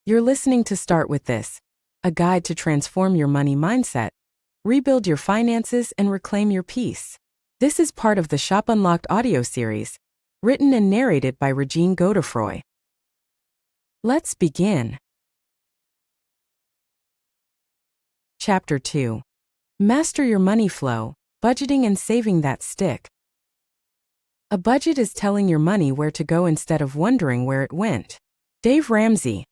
You're listening to Start With This, a guide to transform your money mindset, rebuild your finances, and reclaim your peace. This is part of the Shop Unlocked audio series, written and narrated by Regine Godefroy. Let's begin. Chapter 2. Master Your Money Flow, Budgeting and Saving That Stick. A budget is telling your money where to go instead of wondering where it went. Dave Ramsey.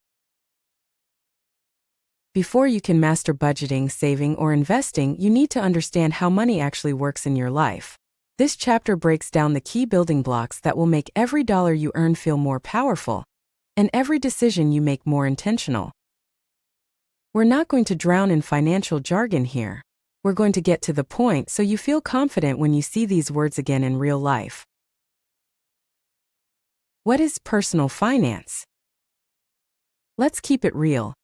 Before you can master budgeting, saving, or investing, you need to understand how money actually works in your life. This chapter breaks down the key building blocks that will make every dollar you earn feel more powerful, and every decision you make more intentional. We're not going to drown in financial jargon here. We're going to get to the point so you feel confident when you see these words again in real life. What is personal finance? Let's keep it real.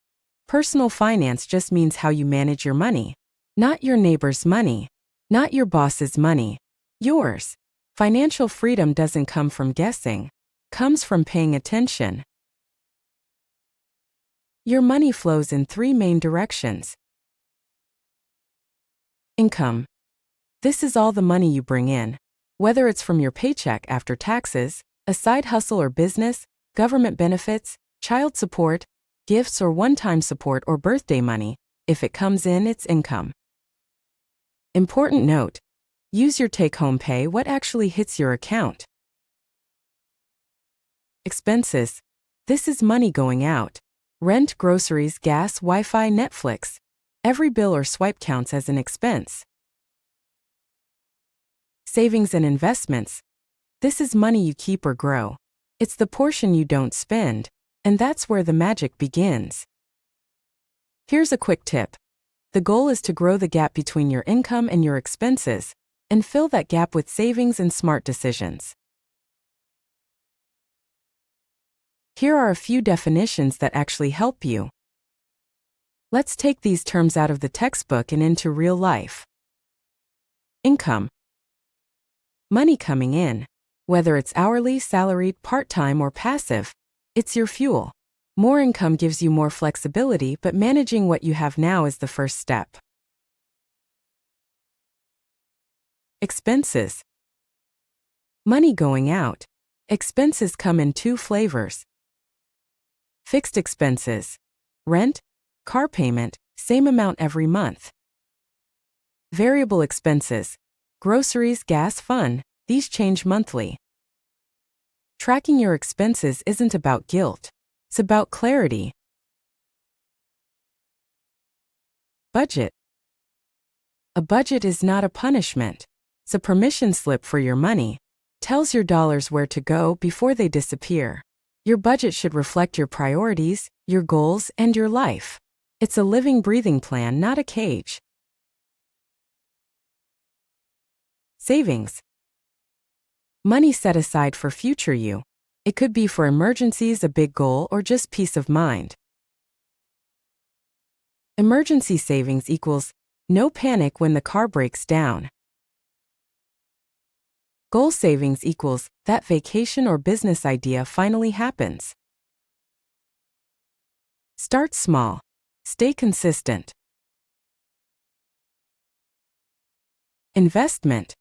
Personal finance just means how you manage your money. Not your neighbor's money. Not your boss's money. Yours. Financial freedom doesn't come from guessing. Comes from paying attention. Your money flows in three main directions. Income. This is all the money you bring in. Whether it's from your paycheck after taxes, a side hustle or business, government benefits, child support, gifts or one-time support or birthday money, if it comes in, it's income. Important note: use your take-home pay what actually hits your account. Expenses. This is money going out. Rent, groceries, gas, Wi-Fi, Netflix. Every bill or swipe counts as an expense. Savings and investments. This is money you keep or grow. It's the portion you don't spend, and that's where the magic begins. Here's a quick tip. The goal is to grow the gap between your income and your expenses, and fill that gap with savings and smart decisions. Here are a few definitions that actually help you. Let's take these terms out of the textbook and into real life. Income. Money coming in. Whether it's hourly, salaried, part-time, or passive, it's your fuel. More income gives you more flexibility, but managing what you have now is the first step. Expenses. Money going out. Expenses come in two flavors. Fixed expenses. Rent, car payment, same amount every month. Variable expenses. Groceries, gas, fun, these change monthly. Tracking your expenses isn't about guilt. It's about clarity. Budget. A budget is not a punishment. It's a permission slip for your money. Tells your dollars where to go before they disappear. Your budget should reflect your priorities, your goals, and your life. It's a living, breathing plan, not a cage. Savings. Money set aside for future you. It could be for emergencies, a big goal, or just peace of mind. Emergency savings equals no panic when the car breaks down. Goal savings equals that vacation or business idea finally happens. Start small. Stay consistent. Investment.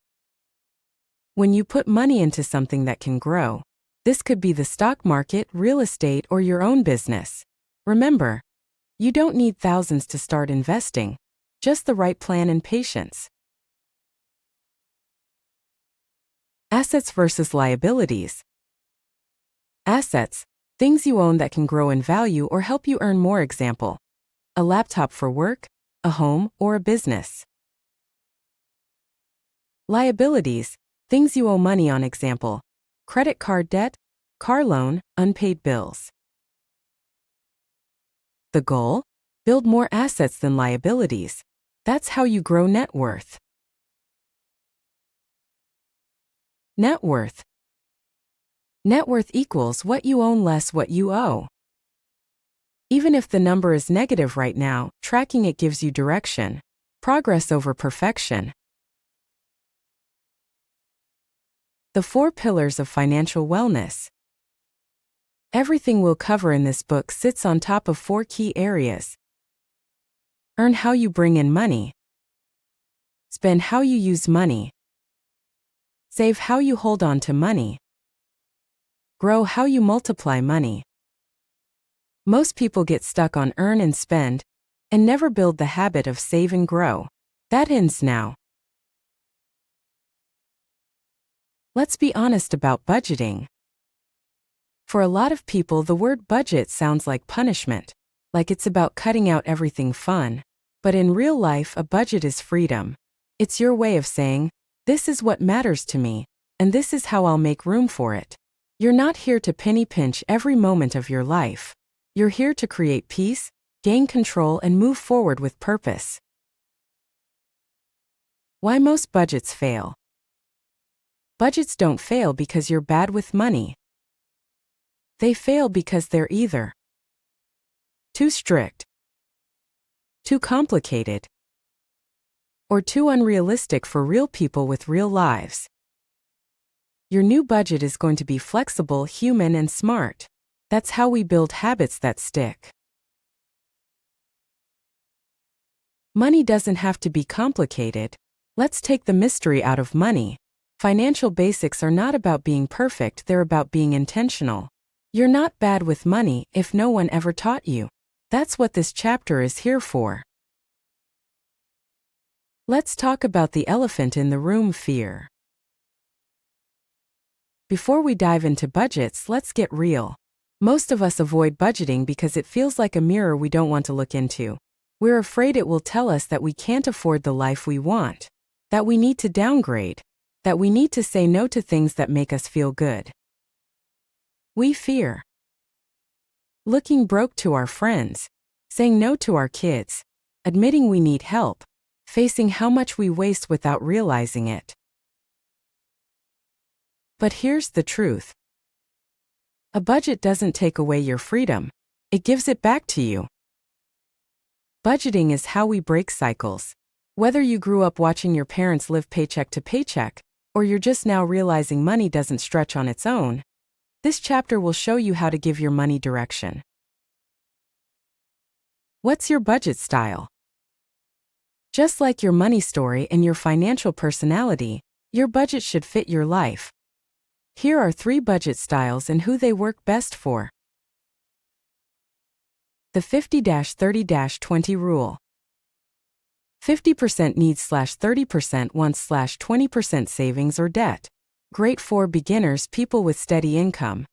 When you put money into something that can grow, this could be the stock market, real estate, or your own business. Remember, you don't need thousands to start investing, just the right plan and patience. Assets versus liabilities. Assets, things you own that can grow in value or help you earn more. Example: a laptop for work, a home, or a business. Liabilities, things you owe money on. Example: credit card debt, car loan, unpaid bills. The goal? Build more assets than liabilities. That's how you grow net worth. Net worth. Net worth equals what you own less what you owe. Even if the number is negative right now, tracking it gives you direction. Progress over perfection. The 4 pillars of financial wellness. Everything we'll cover in this book sits on top of 4 key areas. Earn how you bring in money. Spend how you use money. Save how you hold on to money. Grow how you multiply money. Most people get stuck on earn and spend, and never build the habit of save and grow. That ends now. Let's be honest about budgeting. For a lot of people, the word budget sounds like punishment, like it's about cutting out everything fun. But in real life, a budget is freedom. It's your way of saying, this is what matters to me, and this is how I'll make room for it. You're not here to penny pinch every moment of your life. You're here to create peace, gain control, and move forward with purpose. Why most budgets fail. Budgets don't fail because you're bad with money. They fail because they're either too strict, too complicated, or too unrealistic for real people with real lives. Your new budget is going to be flexible, human, and smart. That's how we build habits that stick. Money doesn't have to be complicated. Let's take the mystery out of money. Financial basics are not about being perfect, they're about being intentional. You're not bad with money if no one ever taught you. That's what this chapter is here for. Let's talk about the elephant in the room, fear. Before we dive into budgets, let's get real. Most of us avoid budgeting because it feels like a mirror we don't want to look into. We're afraid it will tell us that we can't afford the life we want, that we need to downgrade, that we need to say no to things that make us feel good. We fear looking broke to our friends, saying no to our kids, admitting we need help, facing how much we waste without realizing it. But here's the truth. A budget doesn't take away your freedom, it gives it back to you. Budgeting is how we break cycles. Whether you grew up watching your parents live paycheck to paycheck, or you're just now realizing money doesn't stretch on its own, this chapter will show you how to give your money direction. What's your budget style? Just like your money story and your financial personality, your budget should fit your life. Here are 3 budget styles and who they work best for. The 50-30-20 rule. 50% needs/30% wants/20% savings or debt. Great for beginners, people with steady income.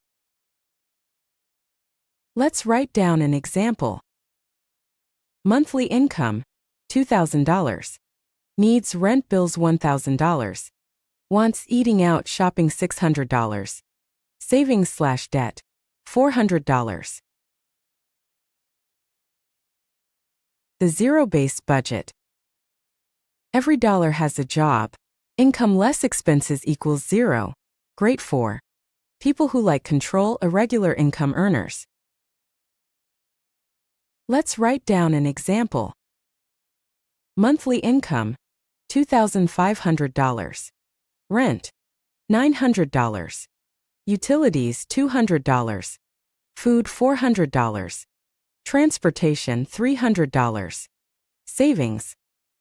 Let's write down an example. Monthly income, $2,000. Needs rent bills $1,000. Wants eating out shopping $600. Savings/debt, $400. The zero-based budget. Every dollar has a job. Income less expenses equals zero. Great for people who like control, irregular income earners. Let's write down an example. Monthly income, $2,500. Rent, $900. Utilities, $200. Food, $400. Transportation, $300. Savings,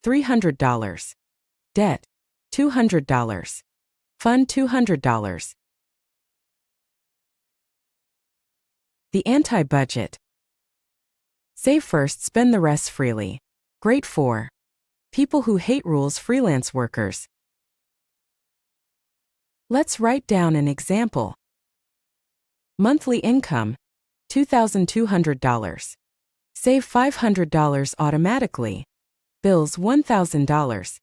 $300. Debt, $200. Fund, $200. The anti-budget. Save first, spend the rest freely. Great for people who hate rules, freelance workers. Let's write down an example. Monthly income, $2,200. Save $500 automatically. Bills, $1,000.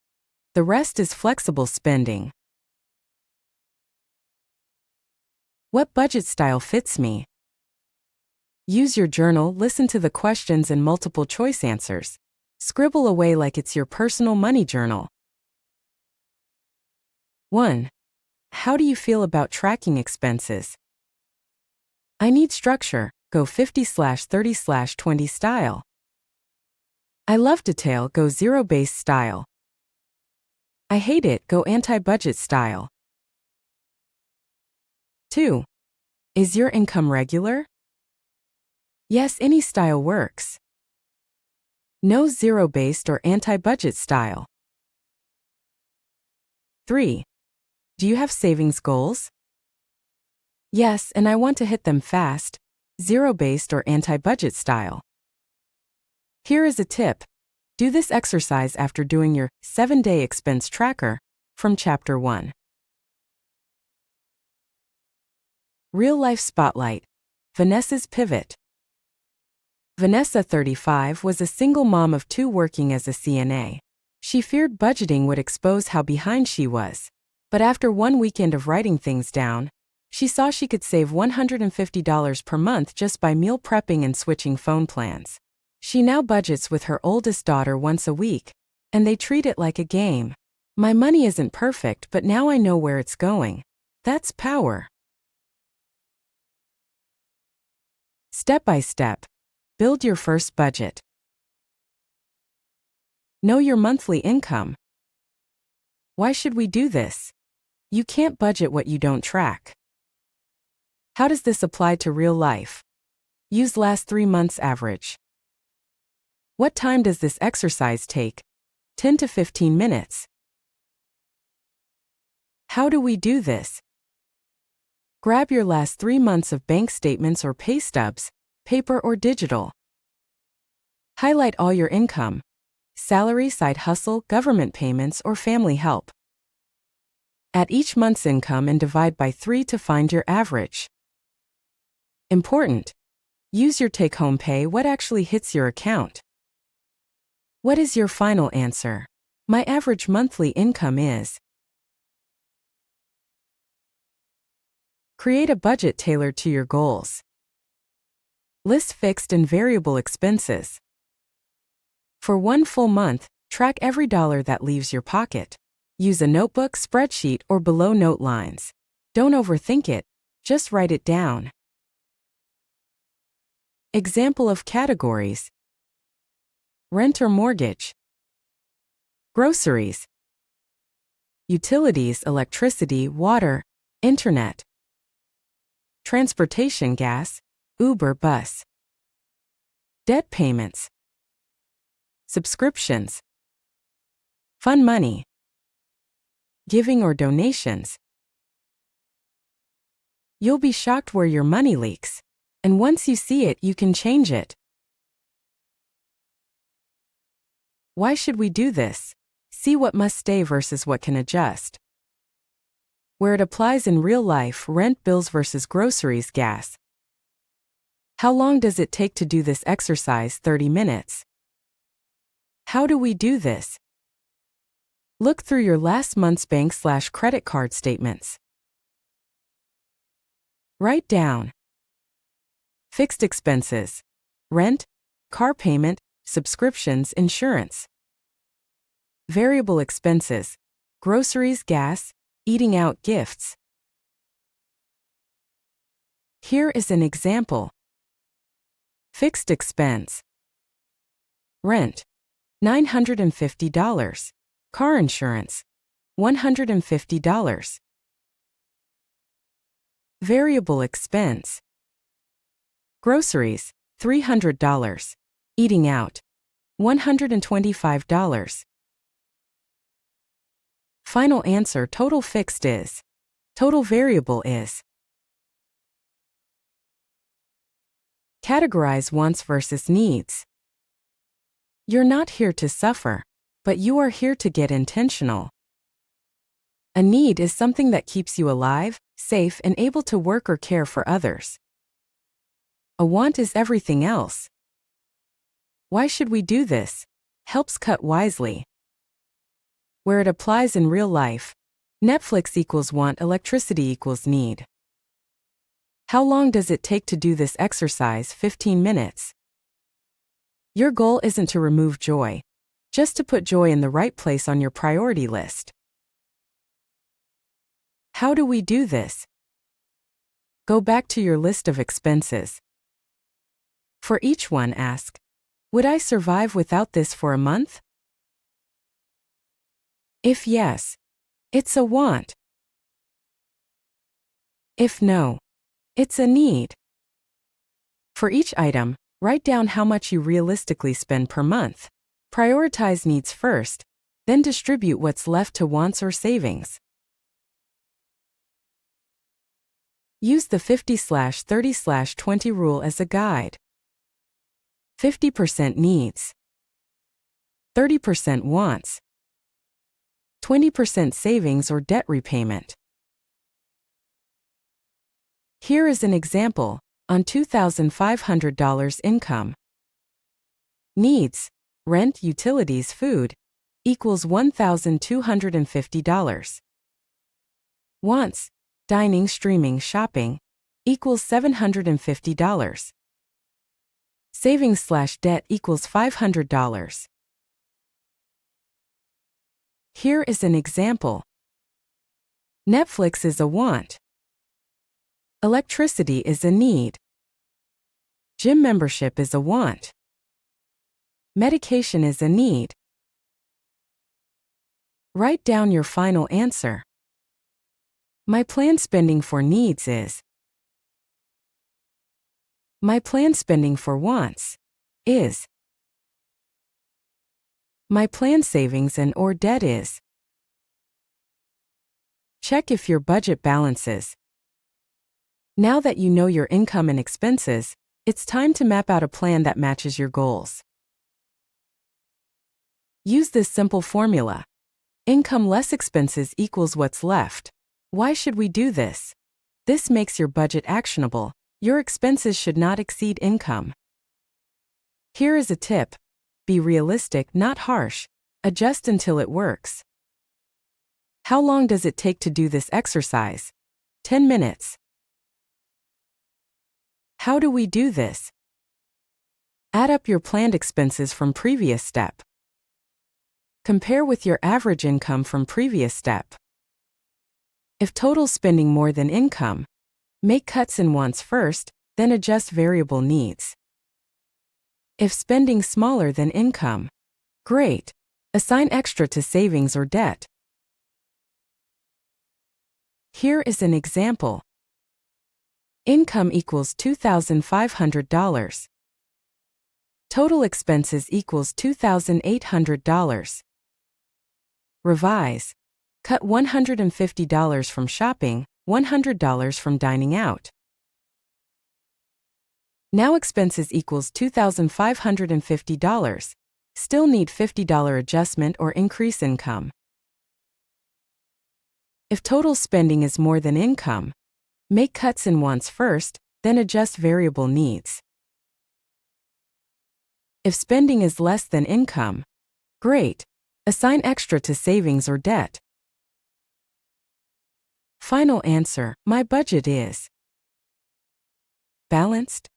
The rest is flexible spending. What budget style fits me? Use your journal, listen to the questions and multiple choice answers. Scribble away like it's your personal money journal. 1. How do you feel about tracking expenses? I need structure, go 50/30/20 style. I love detail, go zero-based style. I hate it, go anti-budget style. 2. Is your income regular? Yes, any style works. No zero-based or anti-budget style. 3. Do you have savings goals? Yes, and I want to hit them fast, zero-based or anti-budget style. Here is a tip. Do this exercise after doing your 7-day expense tracker from Chapter 1. Real Life Spotlight. Vanessa's Pivot. Vanessa, 35, was a single mom of 2 working as a CNA. She feared budgeting would expose how behind she was. But after one weekend of writing things down, she saw she could save $150 per month just by meal prepping and switching phone plans. She now budgets with her oldest daughter once a week, and they treat it like a game. My money isn't perfect, but now I know where it's going. That's power. Step by step. Build your first budget. Know your monthly income. Why should we do this? You can't budget what you don't track. How does this apply to real life? Use last 3 months average. What time does this exercise take? 10 to 15 minutes. How do we do this? Grab your last 3 months of bank statements or pay stubs, paper or digital. Highlight all your income: salary, side hustle, government payments, or family help. Add each month's income and divide by 3 to find your average. Important. Use your take-home pay, what actually hits your account. What is your final answer? My average monthly income is. Create a budget tailored to your goals. List fixed and variable expenses. For 1 full month, track every dollar that leaves your pocket. Use a notebook, spreadsheet, or below note lines. Don't overthink it, just write it down. Example of categories: rent or mortgage, groceries, utilities, electricity, water, internet, transportation, gas, Uber, bus, debt payments, subscriptions, fun money, giving or donations. You'll be shocked where your money leaks, and once you see it, you can change it. Why should we do this? See what must stay versus what can adjust. Where it applies in real life: rent, bills versus groceries, gas. How long does it take to do this exercise? 30 minutes. How do we do this? Look through your last month's bank/credit card statements. Write down fixed expenses: rent, car payment, subscriptions, insurance. Variable expenses: groceries, gas, eating out, gifts. Here is an example. Fixed expense: rent, $950. Car insurance, $150. Variable expense: groceries, $300. Eating out, $125. Final answer: total fixed is. Total variable is. Categorize wants versus needs. You're not here to suffer, but you are here to get intentional. A need is something that keeps you alive, safe, and able to work or care for others. A want is everything else. Why should we do this? Helps cut wisely. Where it applies in real life: Netflix equals want, electricity equals need. How long does it take to do this exercise? 15 minutes. Your goal isn't to remove joy, just to put joy in the right place on your priority list. How do we do this? Go back to your list of expenses. For each one, ask, would I survive without this for a month? If yes, it's a want. If no, It's a need. For each item, write down how much you realistically spend per month. Prioritize needs first, then distribute what's left to wants or savings. Use the 50/30/20 rule as a guide. 50% needs, 30% wants, 20% savings or debt repayment. Here is an example on $2,500 income. Needs, rent, utilities, food, equals $1,250. Wants, dining, streaming, shopping, equals $750. Savings/debt equals $500. Here is an example. Netflix is a want. Electricity is a need. Gym membership is a want. Medication is a need. Write down your final answer. My planned spending for needs is. My planned spending for wants is. My planned savings and/or debt is. Check if your budget balances. Now that you know your income and expenses, it's time to map out a plan that matches your goals. Use this simple formula. Income less expenses equals what's left. Why should we do this? This makes your budget actionable. Your expenses should not exceed income. Here is a tip. Be realistic, not harsh. Adjust until it works. How long does it take to do this exercise? 10 minutes. How do we do this? Add up your planned expenses from previous step. Compare with your average income from previous step. If total spending more than income, make cuts in wants first, then adjust variable needs. If spending smaller than income, great. Assign extra to savings or debt. Here is an example. Income equals $2,500. Total expenses equals $2,800. Revise. Cut $150 from shopping, $100 from dining out. Now expenses equals $2,550. Still need $50 adjustment or increase income. If total spending is more than income, make cuts in wants first, then adjust variable needs. If spending is less than income, great. Assign extra to savings or debt. Final answer, my budget is balanced.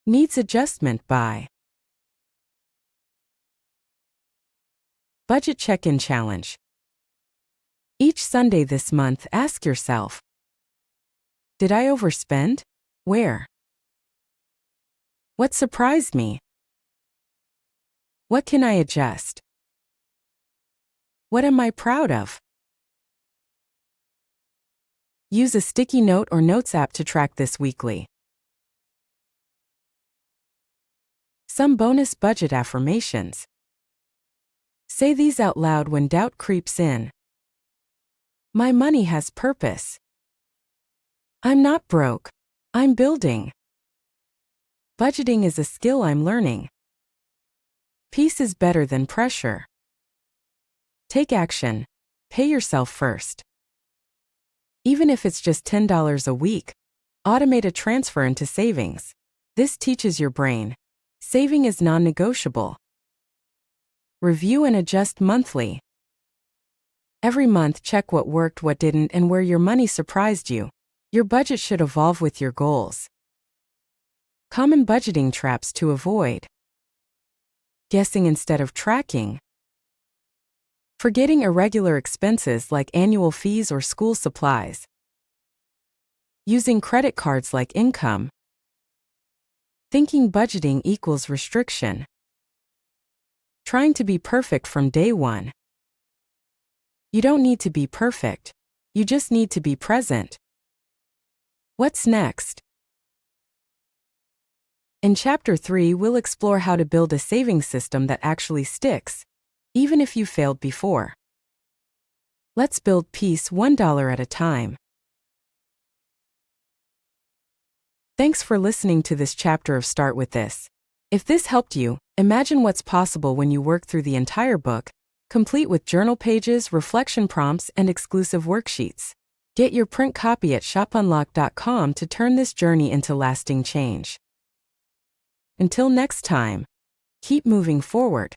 Needs adjustment by. Budget check-in challenge. Each Sunday this month, ask yourself, did I overspend? Where? What surprised me? What can I adjust? What am I proud of? Use a sticky note or notes app to track this weekly. Some bonus budget affirmations. Say these out loud when doubt creeps in. My money has purpose. I'm not broke. I'm building. Budgeting is a skill I'm learning. Peace is better than pressure. Take action. Pay yourself first. Even if it's just $10 a week, automate a transfer into savings. This teaches your brain. Saving is non-negotiable. Review and adjust monthly. Every month, check what worked, what didn't, and where your money surprised you. Your budget should evolve with your goals. Common budgeting traps to avoid. Guessing instead of tracking. Forgetting irregular expenses like annual fees or school supplies. Using credit cards like income. Thinking budgeting equals restriction. Trying to be perfect from day one. You don't need to be perfect. You just need to be present. What's next? In Chapter 3, we'll explore how to build a savings system that actually sticks, even if you failed before. Let's build peace $1 at a time. Thanks for listening to this chapter of Start With This. If this helped you, imagine what's possible when you work through the entire book, complete with journal pages, reflection prompts, and exclusive worksheets. Get your print copy at shopunlock.com to turn this journey into lasting change. Until next time, keep moving forward.